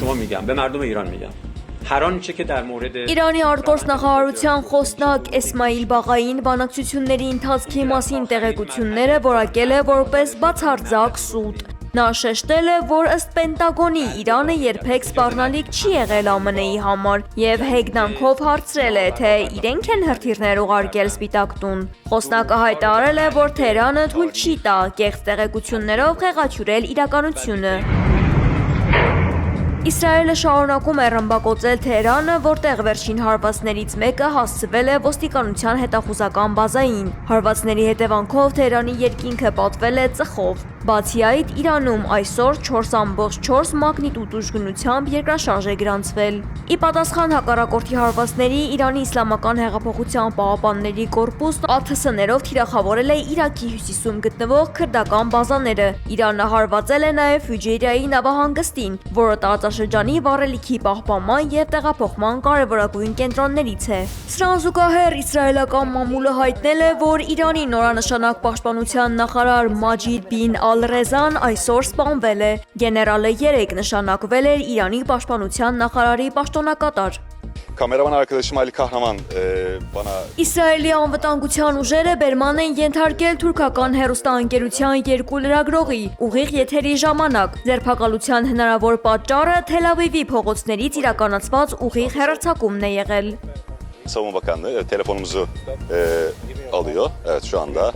شما میگم به مردم ایران میگم هر آنچه که در مورد Իրանի արտգործնախարարության խոսնակ Էսմայիլ Բաղային բանակցությունների ընթացքի մասին տեղեկությունները որակել է որպես բացարձակ սուտ։ Նա շեշտել է, որ ըստ Պենտագոնի Իրանը երբեք սպառնալիք չի եղել ԱՄՆ-ի համար եւ հեգնանքով հարցրել է, թե իրենք են հրթիռներ ուղարկել Սպիտակ տուն։ Խոսնակը հայտարարել է, որ Թեհրանը թույլ չի տա կեղծ տեղեկություններով խեղաթյուրել իրականությունը։ Իսրայելը շարունակում է ռմբակոծել Թեհրանը, որտեղ վերջին հարվածներից մեկը հասցվել է ոստիկանության հետախուզական բազային։ Հարվածների հետևանքով Թեհրանի երկինքը պատվել է ծխով։ Բացի այդ, Իրանում այսօր 4.4 մագնիտուդ ուժգնությամբ երկրաշարժ է գրանցվել։ Ի պատասխան հակառակորդի հարվածների Իրանի Իսլամական հեղափոխության պահապանների կորպուսն ԱԹՍ-ներով թիրախավորել է Իրաքի հյուսիսում գտնվող քրդական բազաները։ Իրանը հարվածել է նաև Ֆյուջեյրիայի նավահանգստին, որը տարածաշրջանի վառելիքի պահպանման և տեղափոխման կարևորագույն կենտրոններից է։ Սրան զուգահեռ իսրայելական մամուլը հայտնել է, որ Իրանի նորանշանակ պաշտպանության նախարար Մաջիդ բին Ալ-Ռեզան այսօր սպանվել է։ Գեներալը 3 նշանակվել էր Իրանի պաշտպանության նախարարի պաշտոնակատար։ Kameraman arkadaşım Ali Kahraman bana Իսրայելի անվտանգության ուժերը բերման են ենթարկել թուրքական հեռուստաընկերության 2 լրագրողի ուղիղ եթերի ժամանակ։ Ձերբակալության հնարավոր պատճառը Թել Ավիվի փողոցներից իրականացված ուղիղ հեռարձակումն է եղել։ Savunma Bakanlığı telefonumuzu alıyor. Evet şu anda.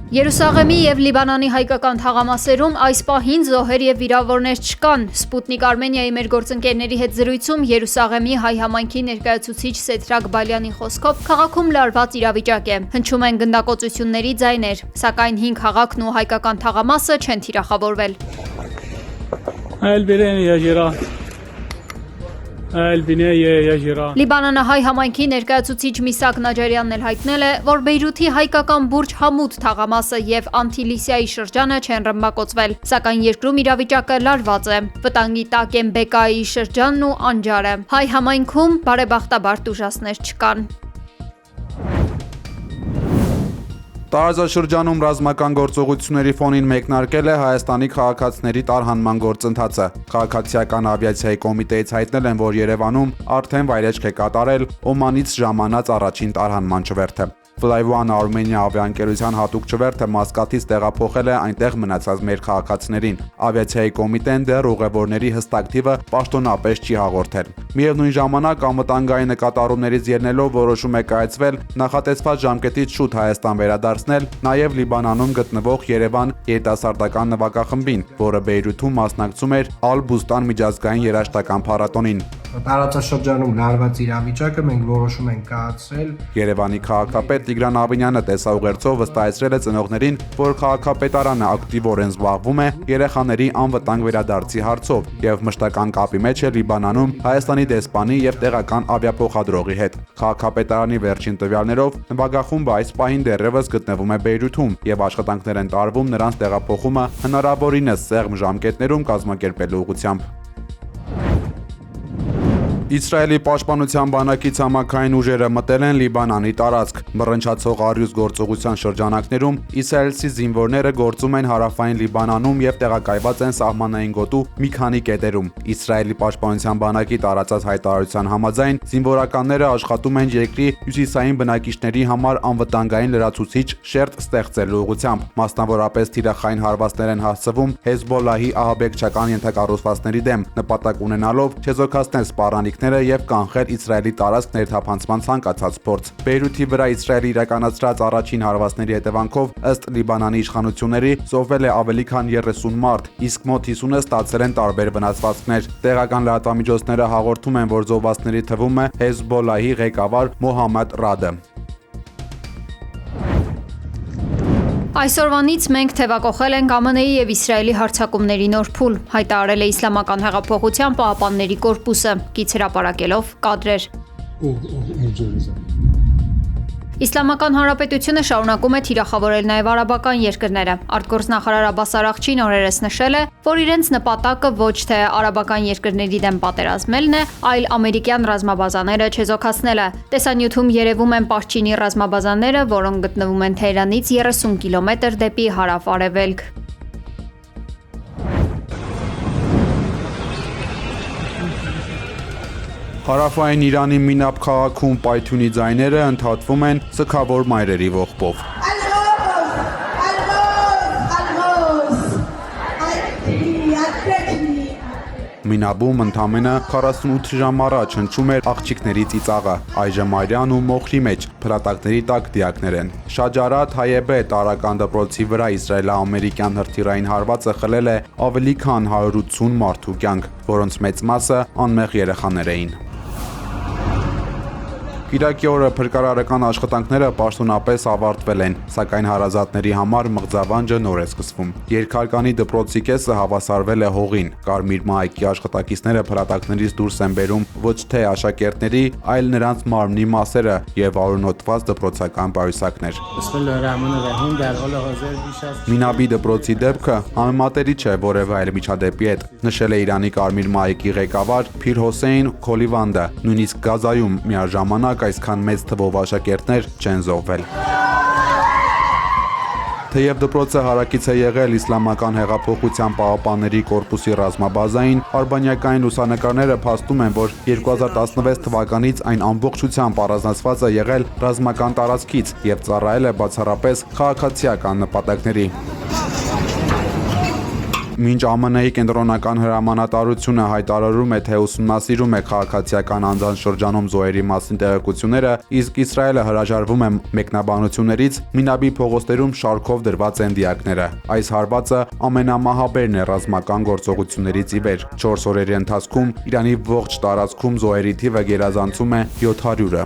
Երուսաղեմի եւ Լիբանանի հայկական թաղամասերում այս պահին զոհեր եւ վիրավորներ չկան։ Սպուտնիկ Արմենիայի մեր գործընկերների հետ զրույցում Երուսաղեմի հայ համայնքի ներկայացուցիչ Սեդրակ Բալյանի խոսքով քաղաքում լարված իրավիճակ է։ Հնչում են գնդակոծությունների ձայներ, սակայն 5 քաղաքն ու հայկական թաղամասը չեն թիրախավորվել։ Լիբանանահայ համայնքի ներկայացուցիչ Միսակ Նաջարյանն էլ հայտնել է, որ Բեյրութի հայկական բուրջ Համուդ թաղամասը եւ Անտիլիսիայի շրջանը չեն ռմբակոծվել, սակայն երկրում իրավիճակը լարված է։ Վտանգի տակ են Բեկայի շրջանն ու Անջարը։ Հայ համայնքում բարեբախտաբար տուժածներ չկան։ Տարածաշրջանում ռազմական գործողությունների ֆոնին մեկնարկել է Հայաստանի քաղաքացիների տարհանման գործընթացը։ Քաղաքացիական ավիացիայի կոմիտեից հայտնել են, որ Երևանում արդեն վայրեջք է կատարել Օմանից ժամանած առաջին տարհանման չվերթը։ Fly One Armenia ավիաընկերության հատուկ չվերթը Մասկատից տեղափոխել է այնտեղ մնացած մեր քաղաքացիներին։ Ավիացիայի կոմիտեն դեռ ուղևորների հստակ թիվը պաշտոնապես չի հաղորդել։ Միևնույն ժամանակ անվտանգային նկատառումներից ելնելով որոշում է կայացվել նախատեսված ժամկետից շուտ Հայաստան վերադարձնել նաև Լիբանանում գտնվող Երևան երիտասարդական նվագախմբին, որը Բեյրութում մասնակցում էր Ալ-Բուստան միջազգային երաժշտական փառատոնին։ Տարածաշրջանում լարված իրավիճակը մենք որոշում ենք կայացրել։ Երևանի քաղաքապետ Տիգրան Ավինյանը տեսաուղերձով վստահեցրել է ծնողներին, որ քաղաքապետարանը ակտիվորեն զբաղվում է երեխաների անվտանգ վերադարձի հարցով եւ մշտական կապի մեջ է Լիբանանում Հայաստանի դեսպանի եւ տեղական ավիափոխադրողի հետ։ Քաղաքապետարանի վերջին տվյալներով նվագախումբը այս պահին դեռևս գտնվում է Բեյրութում եւ աշխատանքներ են տարվում նրանց տեղափոխումը հնարավորինս սեղմ ժամկետներում կազմակերպելու ուղղությամբ։ Իսրայելի պաշտպանության բանակի ցամաքային ուժերը մտել են Լիբանանի տարածք։ Մռնչացող առյուծ գործողության շրջանակներում իսրայելցի զինվորները գործում են հարավային Լիբանանում եւ տեղակայված են սահմանային գոտու մի քանի կետերում։ Իսրայելի պաշտպանության բանակի տարածած հայտարարության համաձայն զինվորականները աշխատում են երկրի հյուսիսային բնակիչների համար անվտանգային լրացուցիչ շերտ ստեղծելու ուղղությամբ։ Մասնավորապես թիրախային հարվածներ են հասցվում Հեզբոլլահի ահաբեկչական ենթակառուցվածքների դեմ, նպատակ ունենալով չեզոքացնել սպառնալիք եւ կանխել Իսրայելի տարածք ներթափանցման ցանկացած փորձ։ Բեյրութի վրա Իսրայելի իրականացրած առաջին հարվածների հետևանքով ըստ Լիբանանի իշխանությունների զոհվել է ավելի քան 30 մարդ, իսկ մոտ 50-ը ստացել են տարբեր վնասվածքներ։ Տեղական լրատվամիջոցները հաղորդում են, որ զոհվածների թվում է Հեզբոլլահի ղեկավար Մոհամմադ Ռադը։ Այսօրվանից մենք թևակողել ենք ԱՄՆ-ի եւ Իսրայելի հարձակումների նոր փուլ, հայտարարել է Իսլամական հեղափոխության պահապանների կորպուսը, գիծ հրապարակելով կադրեր։ Իսլամական Հանրապետությունը շարունակում է թիրախավորել նաև արաբական երկրները։ Արտգործնախարար Աբբաս Արաղչին օրերս նշել է, որ իրենց նպատակը ոչ թե արաբական երկրների դեմ պատերազմելն է, այլ ամերիկյան ռազմաբազաները չեզոքացնելը։ Տեսանյութում երևում են Պարչինի ռազմաբազաները, որոնք գտնվում են Թեհրանից 30 կիլոմետր դեպի հարավ-արևելք։ Հարավային Իրանի Մինաբ քաղաքում պայթյունի ձայները ընդհատվում են սգավոր մայրերի ողբով։ Մինաբում ընդամենը 48 ժամ առաջ հնչում էր աղջիկների ծիծաղը, այժմ արյան ու մոխրի մեջ փլատակների տակ դիակներ են։ Շաջարաթ Հայեբե տարրական դպրոցի վրա իսրայելա-ամերիկյան հրթիռային հարվածը խլել է ավելի քան 180 մարդու կյանք, որոնց մեծ մասը անմեղ երեխաներ էին։ Կիրակի օրը փրկարարական աշխատանքները պաշտոնապես ավարտվել են, սակայն հարազատների համար մղձավանջը նոր է սկսվում։ Երկհարկանի դպրոցի կեսը հավասարվել է հողին։ Կարմիր մահիկի աշխատակիցները փլատակներից դուրս են բերում ոչ թե աշակերտների, այլ նրանց մարմնի մասերը եւ արյունոտված դպրոցական պայուսակներ։ Մինաբի դպրոցի դեպքը համեմատելի չէ որևէ այլ միջադեպի հետ, նշել է Իրանի Կարմիր մահիկի ղեկավար Փիր Հոսեյն Քոլիվանդը։ Նույնիսկ Գազայում միաժամանակ այսքան մեծ թվով աշակերտներ չեն զոհվել։ Թեև դպրոցը հարակից է եղել Իսլամական հեղափոխության պահապանների կորպուսի ռազմաբազային, արբանյակային լուսանկարները փաստում են, որ 2016 թվականից այն ամբողջությամբ առանձնացված է եղել ռազմական տարածքից եւ ծառայել է բացառապես քաղաքացիական նպատակների։ Մինչ ԱՄՆ-ի կենտրոնական հրամանատարությունը հայտարարում է, թե ուսումնասիրում է քաղաքացիական անձանց շրջանում զոհերի մասին տեղեկությունները, իսկ Իսրայելը հրաժարվում է մեկնաբանություններից, Մինաբի փողոցներում շարքով դրված են դիակները։ Այս հարվածը ամենամահաբերն է ռազմական գործողություններից ի վեր։ 4 օրերի ընթացքում Իրանի ողջ տարածքում զոհերի թիվը գերազանցում է 700-ը։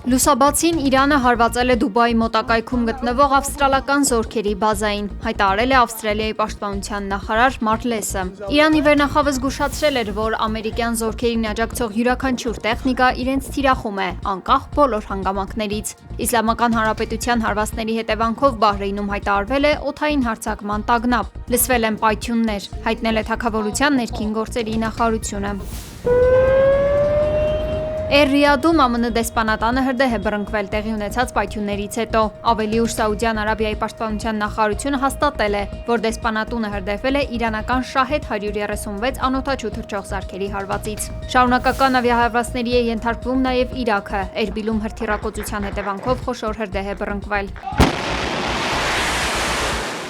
Լուսաբացին Իրանը հարվածել է Դուբայի մոտակայքում գտնվող ավստրալական զորքերի բազային, հայտարարել է Ավստրալիայի պաշտպանության նախարար Մարկ Լեսը։ Իրանի վերնախավը զգուշացրել էր, որ ամերիկյան զորքերին աջակցող յուրաքանչյուր տեխնիկա իրենց թիրախում է, անկախ բոլոր հանգամանքներից։ Իսլամական Հանրապետության հարվածների հետևանքով Բահրեյնում հայտարարվել է օդային հարձակման տագնապ, լսվել են պայթյուններ, հայտնել է Թագավորության ներքին գործերի նախարարությունը։ Ռիադում ԱՄՆ դեսպանատանը հրդեհ է բռնկվել տեղի ունեցած պայթյուններից հետո։ Ավելի ուշ Սաուդյան Արաբիայի պաշտպանության նախարարությունը հաստատել է, որ դեսպանատունը հրդեհվել է իրանական Շահեդ 136 անօդաչու թռչող սարքերի հարվածից։ Շարունակական ավիահարվածների է ենթարկվում նաև Իրաքը։ Էրբիլում հրթիռակոծության հետևանքով խոշոր հրդեհ է բռնկվել։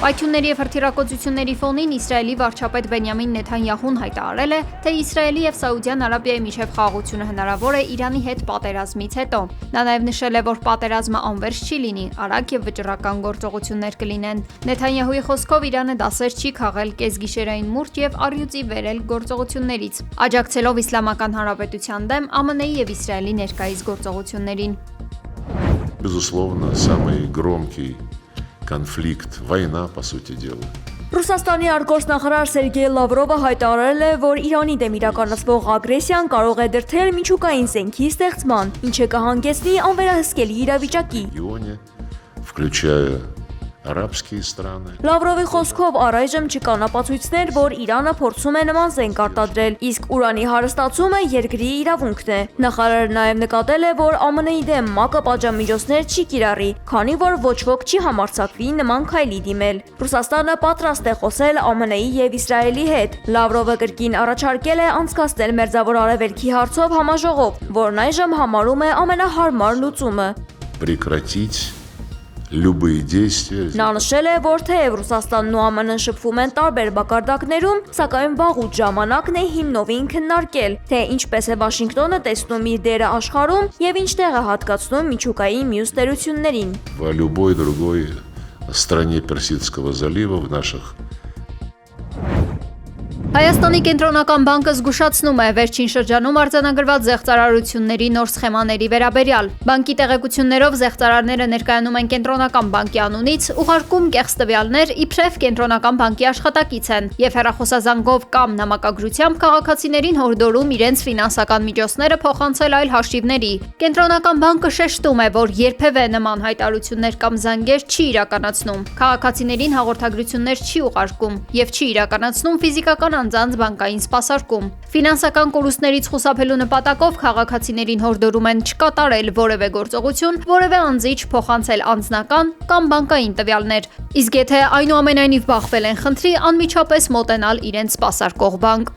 Պայթյունների և հրթիռակոծությունների ֆոնին Իսրայելի վարչապետ Բենյամին Նեթանյահուն հայտարարել է, թե Իսրայելի և Սաուդյան Արաբիայի միջև խաղաղությունը հնարավոր է Իրանի հետ պատերազմից հետո։ Նա նաև նշել է, որ պատերազմը անվերջ չի լինի, արագ և վճռական գործողություններ կլինեն։ Նեթանյահուի խոսքով Իրանը դասեր չի քաղել, կեսգիշերային մուրճ և առյուծի վերել գործողություններից, աջակցելով Իսլամական Հանրապետության դեմ ԱՄՆ-ի և Իսրայելի ներկայիս գործողություններին։ Безусловно, самый громкий конфликт, война, по сути дела. Ռուսաստանի արտգործնախարար Սերգեյ Լավրովը հայտարարել է, որ Իրանի դեմ իրականացվող ագրեսիան կարող է դրդել միջուկային զենքի ստեղծման, ինչը կհանգեցնի անվերահսկելի իրավիճակի։ Включая арабские страны. Լավրովի խոսքով առայժմ չկան ապացույցներ, որ Իրանը փորձում է նման զենք արտադրել, իսկ ուրանի հարստացումը երկրի իրավունքն է։ Նախարարը նաև նկատել է, որ ԱՄՆ-ի դեմ ՄԱԿ-ը պատժամիջոցներ չի կիրառի, քանի որ ոչ ոք չի համարձակվի նման քայլի դիմել։ Ռուսաստանը պատրաստ է խոսել ԱՄՆ-ի եւ Իսրայելի հետ։ Լավրովը կրկին առաջարկել է անցկացնել Մերձավոր Արևելքի հարցով համաժողով, որն այժմ համարում է ամենահարմար լուծումը։ Прекратить любые действия. Նա նշել է, որ թեև Ռուսաստանն ու ԱՄՆ-ն շփվում են տարբեր մակարդակներում, սակայն վաղուց ժամանակն է հիմնովին քննարկել, թե ինչպես է Վաշինգտոնը տեսնում իր դերը աշխարհում եւ ինչ տեղ է հատկացնում միջուկային մյուս տերություններին։ В любой другой стране Персидского залива в наших Հայաստանի կենտրոնական բանկը զգուշացնում է վերջին շրջանում արձանագրված զեղծարարությունների նոր սխեմաների վերաբերյալ։ Բանկի տեղեկություններով զեղծարարները ներկայանում են կենտրոնական բանկի անունից, ուղարկում կեղծ տվյալներ իբրև կենտրոնական բանկի աշխատակից են եւ հեռախոսազանգով կամ նամակագրությամբ քաղաքացիներին հորդորում իրենց ֆինանսական միջոցները փոխանցել այլ հաշիվների։ Կենտրոնական բանկը շեշտում է, որ երբևէ նման հայտարարություններ կամ զանգեր չի իրականացնում, քաղաքացիներին հաղորդագրություններ չի ուղարկում եւ չի իրականացնում ֆիզիկական անձանց բանկային սպասարկում։ Ֆինանսական կորուստներից խուսափելու նպատակով քաղաքացիներին հորդորում են չկատարել որևէ գործողություն, որևէ անձի չփոխանցել անձնական կամ բանկային տվյալներ։ Իսկ եթե այնուամենայնիվ բախվել են խնդրի, անմիջապես մոտենալ իրենց սպասարկող բանկ։